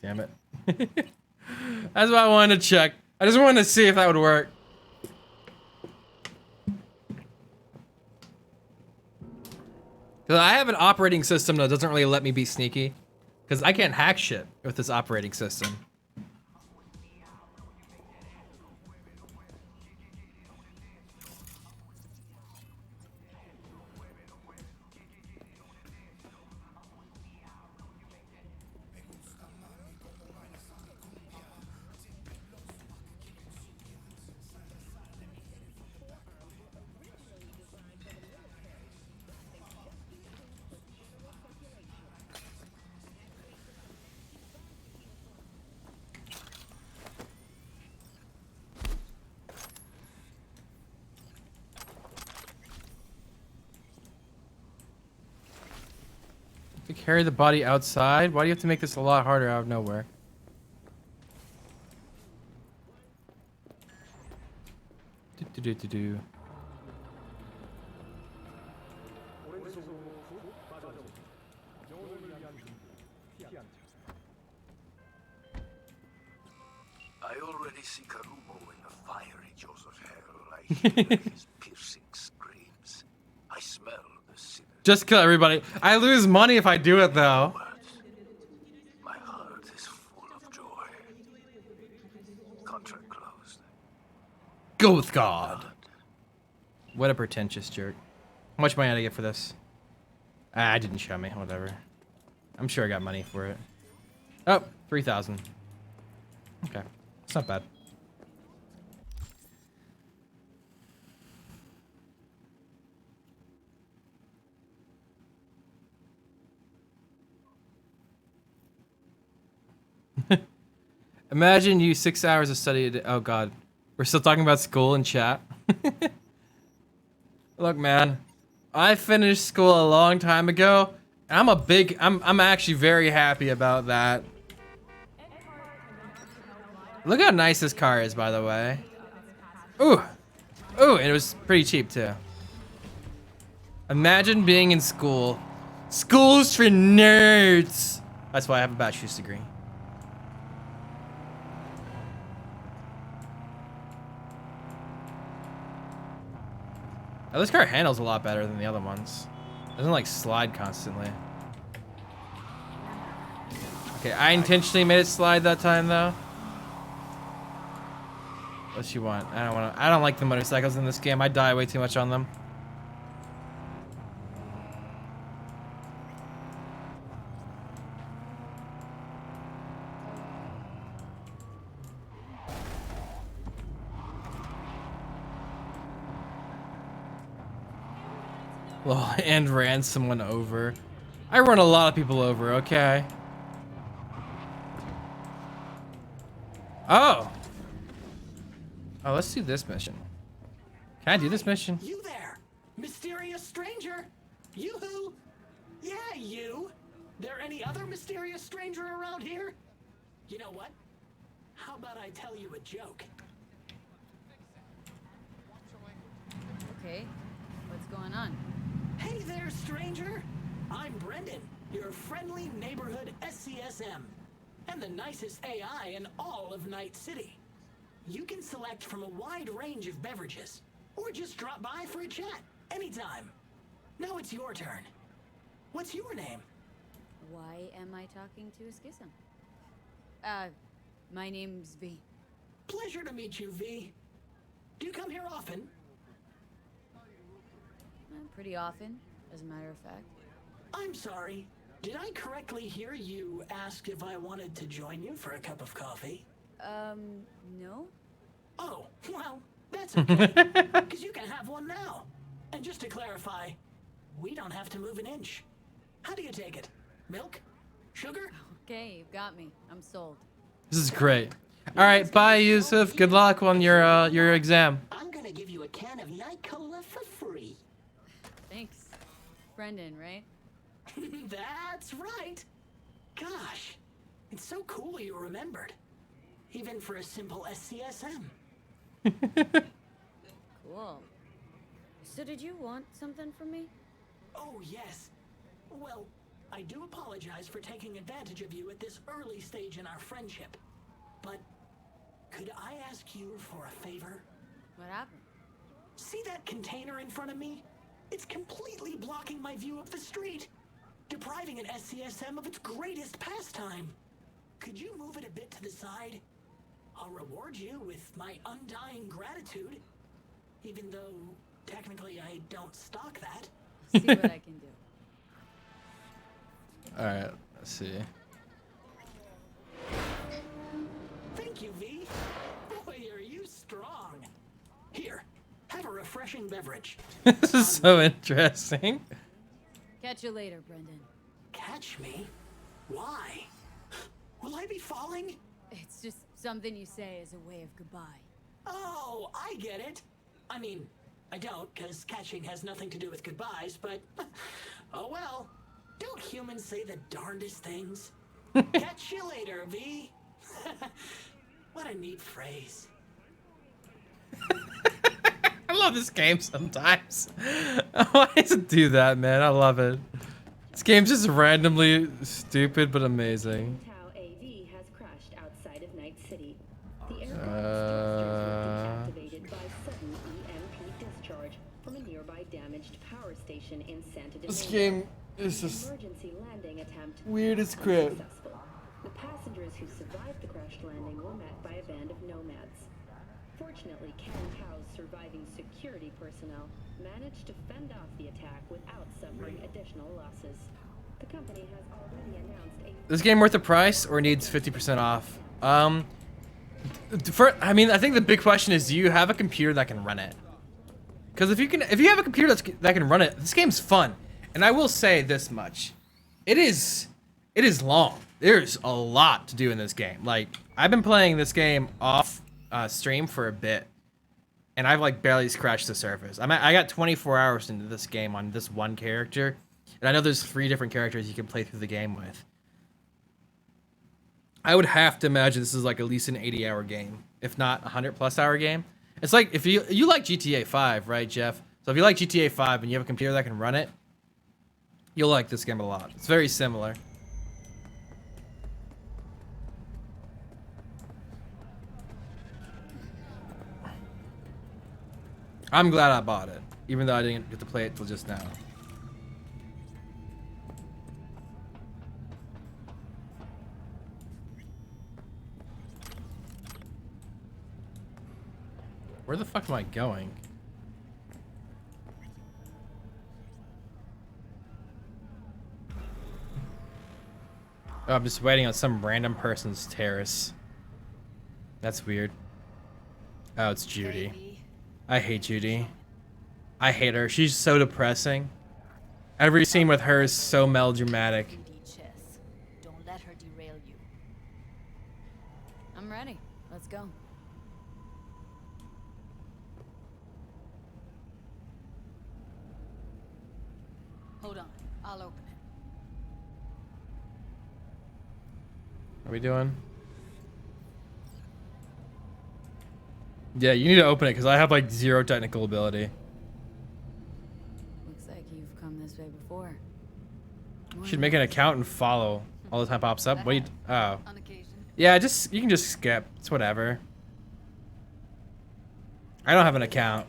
A: Damn it. That's what I wanted to check. I just wanted to see if that would work. Because I have an operating system that doesn't really let me be sneaky. Because I can't hack shit with this operating system. To carry the body outside? Why do you have to make this a lot harder out of nowhere? Do.
G: I already see Karumo in the fiery jaws of hell. I hear his piercing screams. I smell the sinner.
A: Just kill everybody. I lose money if I do it, though.
G: My heart is full of joy. Contract closed.
A: Go with God. What a pretentious jerk. How much money did I get for this? I didn't show me. Whatever. I'm sure I got money for it. Oh, 3,000. Okay. It's not bad. Imagine you 6 hours of study a day. Oh god. We're still talking about school and chat. Look, man. I finished school a long time ago. I'm actually very happy about that. Look how nice this car is, by the way. Ooh. Ooh, and it was pretty cheap too. Imagine being in school. School's for nerds. That's why I have a bachelor's degree. Oh, this car handles a lot better than the other ones. Doesn't like slide constantly. Okay, I intentionally made it slide that time though. What you want? I don't like the motorcycles in this game. I die way too much on them. Well, and ran someone over. I run a lot of people over, okay. Oh. Oh, let's do this mission. Can I do this mission?
J: You there, mysterious stranger. Yoo-hoo. Yeah, you. There any other mysterious stranger around here? You know what? How about I tell you a joke?
D: Okay, what's going on?
J: Hey there, stranger. I'm Brendan, your friendly neighborhood SCSM, and the nicest AI in all of Night City. You can select from a wide range of beverages, or just drop by for a chat anytime. Now it's your turn. What's your name?
D: Why am I talking to a schism? My name's V.
J: Pleasure to meet you, V. Do you come here often?
D: Pretty often, as a matter of fact.
J: I'm sorry. Did I correctly hear you ask if I wanted to join you for a cup of coffee?
D: No?
J: Oh, well, that's okay. Because you can have one now. And just to clarify, we don't have to move an inch. How do you take it? Milk? Sugar?
D: Okay, you've got me. I'm sold.
A: This is great. All right, bye, Yusuf. Good luck on your exam.
J: I'm gonna give you a can of Night Cola for free.
D: Thanks. Brendan, right?
J: That's right. Gosh, it's so cool you remembered. Even for a simple SCSM.
D: Cool. So did you want something from me?
J: Oh, yes. Well, I do apologize for taking advantage of you at this early stage in our friendship. But could I ask you for a favor?
D: What happened?
J: See that container in front of me? It's completely blocking my view of the street, depriving an SCSM of its greatest pastime. Could you move it a bit to the side? I'll reward you with my undying gratitude, even though technically I don't stock that.
D: See what I can do.
A: All right, let's see.
J: Thank you, V. Boy, are you strong. Here, have a refreshing beverage.
A: This is so interesting.
D: Catch you later, Brendan.
J: Catch me? Why? Will I be falling?
D: It's just something you say as a way of goodbye.
J: Oh, I get it. I mean, I don't, because catching has nothing to do with goodbyes, but oh well. Don't humans say the darndest things? Catch you later, V. What a neat phrase.
A: I love this game sometimes. Why does it do that, man? I love it. This game's just randomly stupid but amazing.
K: AV has crashed outside of Night City. The aircraft's thrusters were deactivated by sudden EMP discharge from a nearby damaged power station in Santa Domingo.
A: This game is just
K: emergency landing attempt
A: weird as crap.
K: unsuccessful. The passengers who survived the crash landing were met by a band of nomads. Fortunately, Ken Powell's surviving security personnel managed to fend off the attack without suffering additional losses. The company has already announced a...
A: This game worth the price or needs 50% off? I think the big question is, do you have a computer that can run it? Because if you have a computer that can run it, this game's fun. And I will say this much: it is long. There's a lot to do in this game. Like, I've been playing this game off stream for a bit, and I've like barely scratched the surface. I got 24 hours into this game on this one character, and I know there's 3 different characters you can play through the game with. I would have to imagine this is like at least an 80-hour game, if not a 100+ hour game. It's like if you like GTA 5, right, Jeff? So if you like GTA 5 and you have a computer that can run it, you'll like this game a lot. It's very similar. I'm glad I bought it, even though I didn't get to play it till just now. Where the fuck am I going? Oh, I'm just waiting on some random person's terrace. That's weird. Oh, it's Judy. I hate Judy. I hate her. She's so depressing. Every scene with her is so melodramatic.
D: Don't let her derail you. I'm ready. Let's go. Hold on. I'll open it.
A: What are we doing? Yeah, you need to open it because I have like 0 technical ability.
D: Looks like you've come this way before.
A: You should make an account and follow. All the time pops up. What do you? Oh. Yeah, you can just skip. It's whatever. I don't have an account.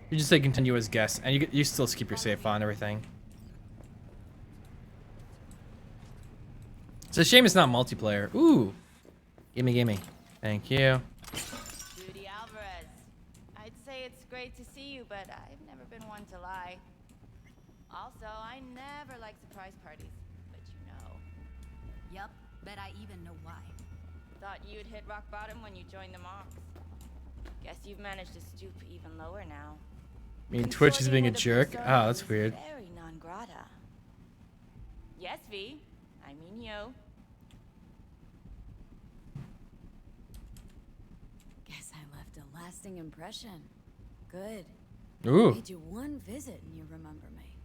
A: You just say continue as guest, and you still keep your save file and everything. It's a shame it's not multiplayer. Ooh, gimme. Thank you.
L: Judy Alvarez. I'd say it's great to see you, but I've never been one to lie. Also, I never like surprise parties, but you know.
E: Yup, bet I even know why.
L: Thought you'd hit rock bottom when you joined the Monks. Guess you've managed to stoop even lower now.
A: I mean, Twitch is being a jerk? Oh, that's weird.
L: Very non grata. Yes, V. I mean you.
D: Guess I left a lasting impression. Good.
A: Ooh.
D: Made you one visit and you remember me.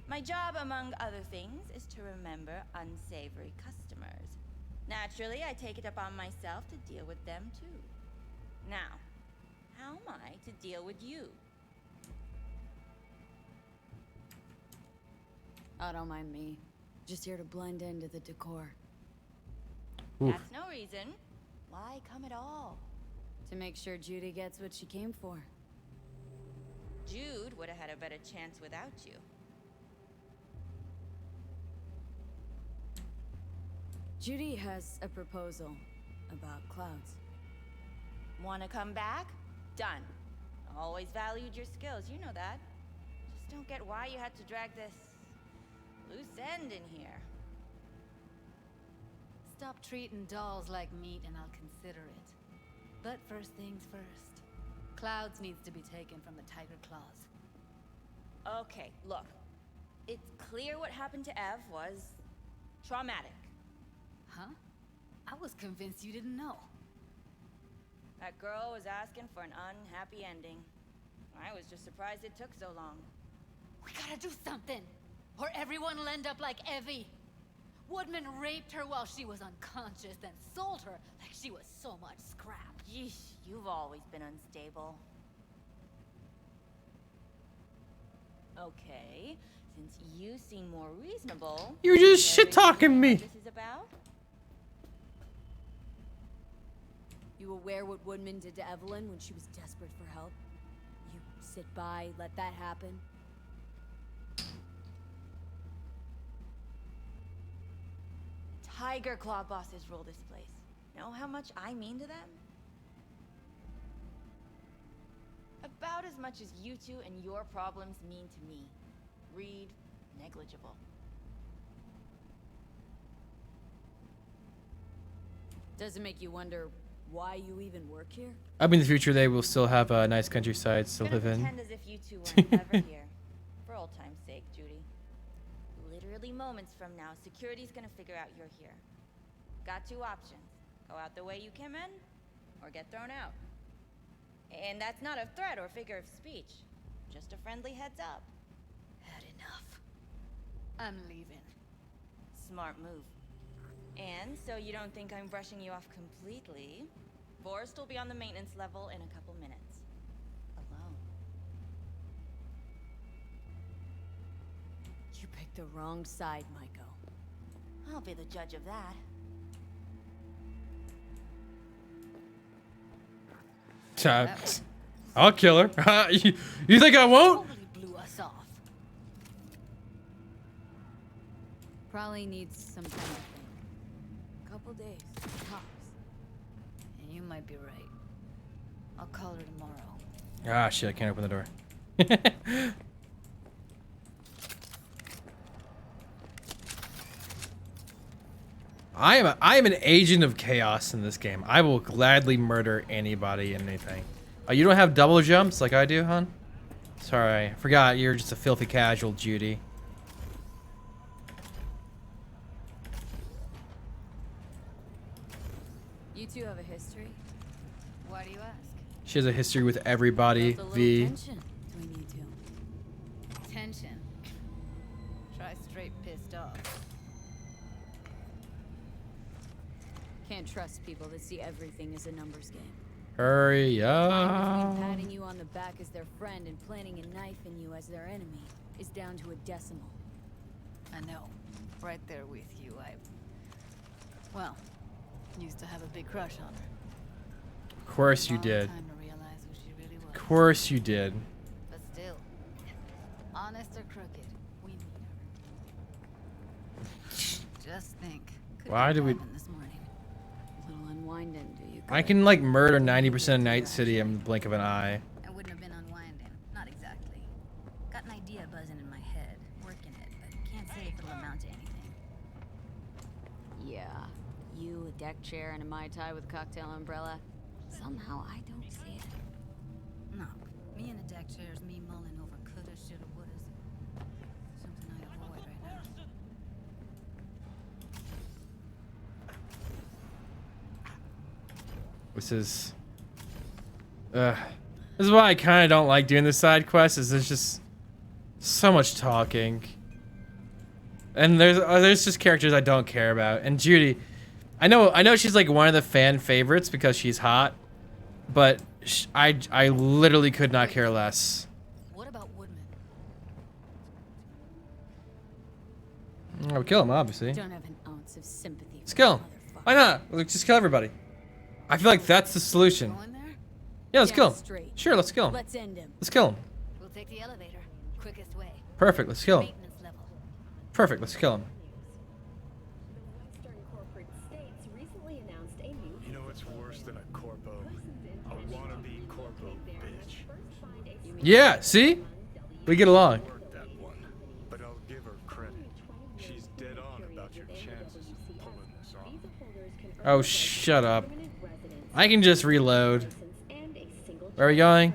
L: My job, among other things, is to remember unsavory customers. Naturally, I take it upon myself to deal with them too. Now, how am I to deal with you?
D: Oh, don't mind me. Just here to blend into the decor.
A: Oof.
L: That's no reason. Why come at all?
D: To make sure Judy gets what she came for.
L: Jude would have had a better chance without you.
D: Judy has a proposal about clouds.
L: Wanna come back? Done. Always valued your skills, you know that. Just don't get why you had to drag this loose end in here.
E: Stop treating dolls like meat and I'll consider it. But first things first. Clouds needs to be taken from the tiger claws.
L: Okay, look. It's clear what happened to Ev was traumatic.
E: Huh? I was convinced you didn't know.
L: That girl was asking for an unhappy ending. I was just surprised it took so long.
E: We gotta do something, or everyone will end up like Evie. Woodman raped her while she was unconscious, then sold her like she was so much scrap.
L: Yeesh, you've always been unstable. Okay, since you seem more reasonable...
A: You're just shit-talking me!
L: What this is about?
D: You aware what Woodman did to Evelyn when she was desperate for help? You sit by, let that happen?
L: Tiger Claw bosses rule this place. Know how much I mean to them? About as much as you two and your problems mean to me. Read negligible.
D: Does it make you wonder why you even work here?
A: I mean, in the future they will still have a nice countryside to live in.
L: Pretend as if you two weren't ever here. For old time's sake, Judy. Literally moments from now, security's gonna figure out you're here. Got two options. Go out the way you came in, or get thrown out. And that's not a threat or figure of speech. Just a friendly heads up.
E: Had enough. I'm leaving.
L: Smart move. And so you don't think I'm brushing you off completely, Forrest will be on the maintenance level in a couple minutes. Alone.
D: You picked the wrong side, Maiko.
L: I'll be the judge of that.
A: I'll kill her. You think I won't?
E: Totally blew us off.
D: Probably needs some time to think. Couple days, tops.
E: And you might be right. I'll call her tomorrow.
A: Ah, shit, I can't open the door. I am an agent of chaos in this game. I will gladly murder anybody and anything. Oh, you don't have double jumps like I do, hon? Sorry, I forgot you're just a filthy casual, Judy.
D: You two have a history?
E: Why do you ask?
A: She has a history with everybody.
D: Built a little
A: V.
D: tension between you two.
E: Tension. Try straight pissed off.
D: Can't trust people that see everything as a numbers game.
A: Hurry
D: Me
A: up.
D: patting you on the back as their friend and planting a knife in you as their enemy is down to a decimal.
E: I know. Right there with you. Well, used to have a big crush on her.
A: Of course you
E: Long
A: did.
E: time to realize who she really was.
A: Of course you did.
E: But still, honest or crooked, we need her. Just think. Could
A: Why
E: have
A: do we...
E: happened this morning.
D: A little unwinding, do you?
A: I can like murder 90% of Night City in the blink of an eye.
E: I wouldn't have been unwinding. Not exactly. Got an idea buzzing in my head. Working it, but can't say if it'll amount to anything.
D: Yeah. You, a deck chair, and a Mai Tai with a cocktail umbrella. Somehow I don't see it.
E: No. Me in a deck chair is me mulling over coulda, shoulda, wouldas. Something I avoid right now.
A: This is why I kind of don't like doing the side quests. Is there's just so much talking, and there's just characters I don't care about. And Judy, I know she's like one of the fan favorites because she's hot, but I literally could not care less.
E: What about Woodman?
A: I would kill him, obviously.
D: Don't have an ounce of sympathy.
A: Let's kill him. Why not? Let's just kill everybody. I feel like that's the solution.
E: Going there?
A: Yeah, let's kill him.
D: Straight.
A: Sure, let's kill him.
D: Let's end him.
A: Let's kill him.
E: We'll take the elevator. Quickest way.
A: Perfect. Let's kill him.
E: Maintenance level.
A: Perfect. Let's kill him.
K: Western corporate states recently announced a new
H: You know what's worse than a corpo? A wannabe corpo bitch.
A: Yeah. See, we get along.
H: Worked that one, but I'll give her credit. She's dead on about your chances of pulling this off.
A: Oh, shut up. I can just reload. Where are we going?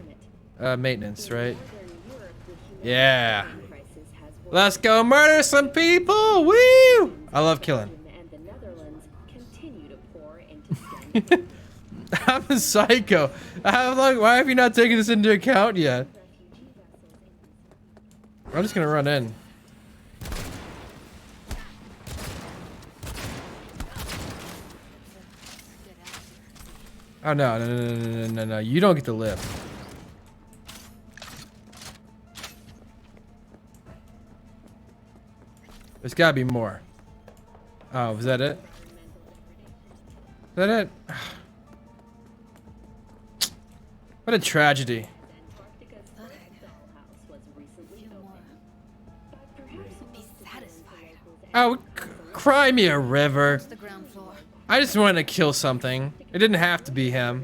A: Maintenance, right? Yeah. Let's go murder some people! Woo! I love killing. I'm a psycho. How long? Why have you not taken this into account yet? I'm just gonna run in. Oh no! You don't get to live. There's gotta be more. Oh, was that it? Is that it? What a tragedy.
E: Be satisfied.
A: Oh, cry me a river.
E: The ground floor.
A: I just wanted to kill something. It didn't have to be him.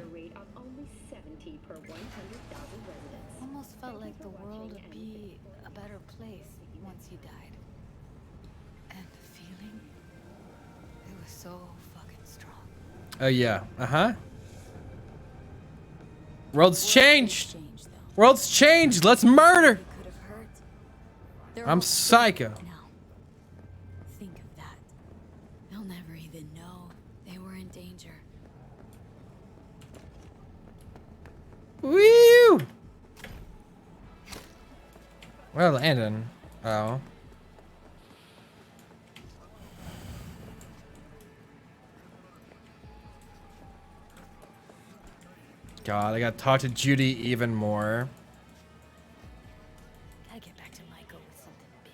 E: Almost felt like the world would be a better place once he died. And the feeling, it was so fucking strong.
A: Oh yeah. Uh-huh. World's changed. World's changed. Let's murder. I'm psycho.
D: Now, think of that. They'll never even know they were in danger.
A: Woo! Well, Landon. Oh. God, I gotta talk to Judy even more.
E: Gotta get back to Michael with something big.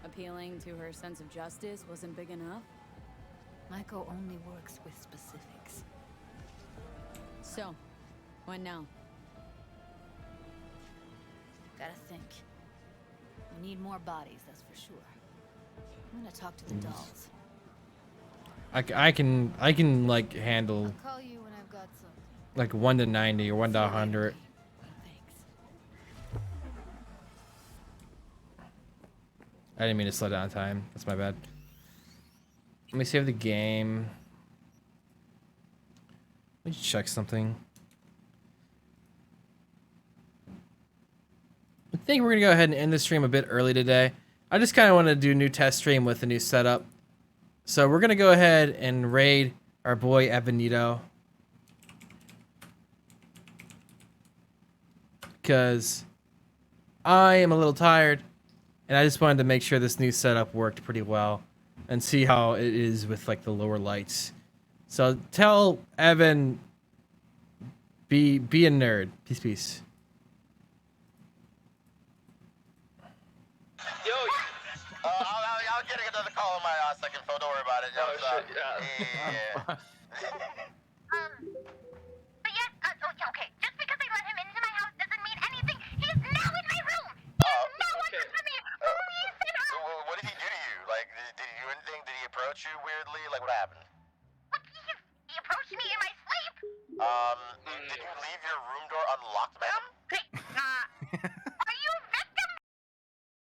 D: Appealing to her sense of justice wasn't big enough.
E: Michael only works with specifics.
D: So, what now?
E: gotta think. We need more bodies, that's for sure. I'm gonna talk to the dolls.
A: I can like handle
E: I'll call you when I've got some.
A: like 1 to 90 or 1 to 100. I didn't mean to slow down time. That's my bad. Let me save the game. Let me check something. I think we're gonna go ahead and end the stream a bit early today. I just kind of want to do a new test stream with a new setup. So we're gonna go ahead and raid our boy Evanito. Because I am a little tired. And I just wanted to make sure this new setup worked pretty well. And see how it is with like the lower lights. So tell Evan, be a nerd. Peace, peace.
M: Yo, I'll get another call on my second phone. Don't worry about it. Oh, shit, yeah.
I: But yeah, okay. Just because I let him into my house doesn't mean anything. He's now in my room. No one from me. Please sit down.
M: What did he do to you? Like, did he do anything? Did he approach you weirdly? Like, what happened?
I: What? He approached me in my sleep.
M: Did you leave your room door unlocked, ma'am?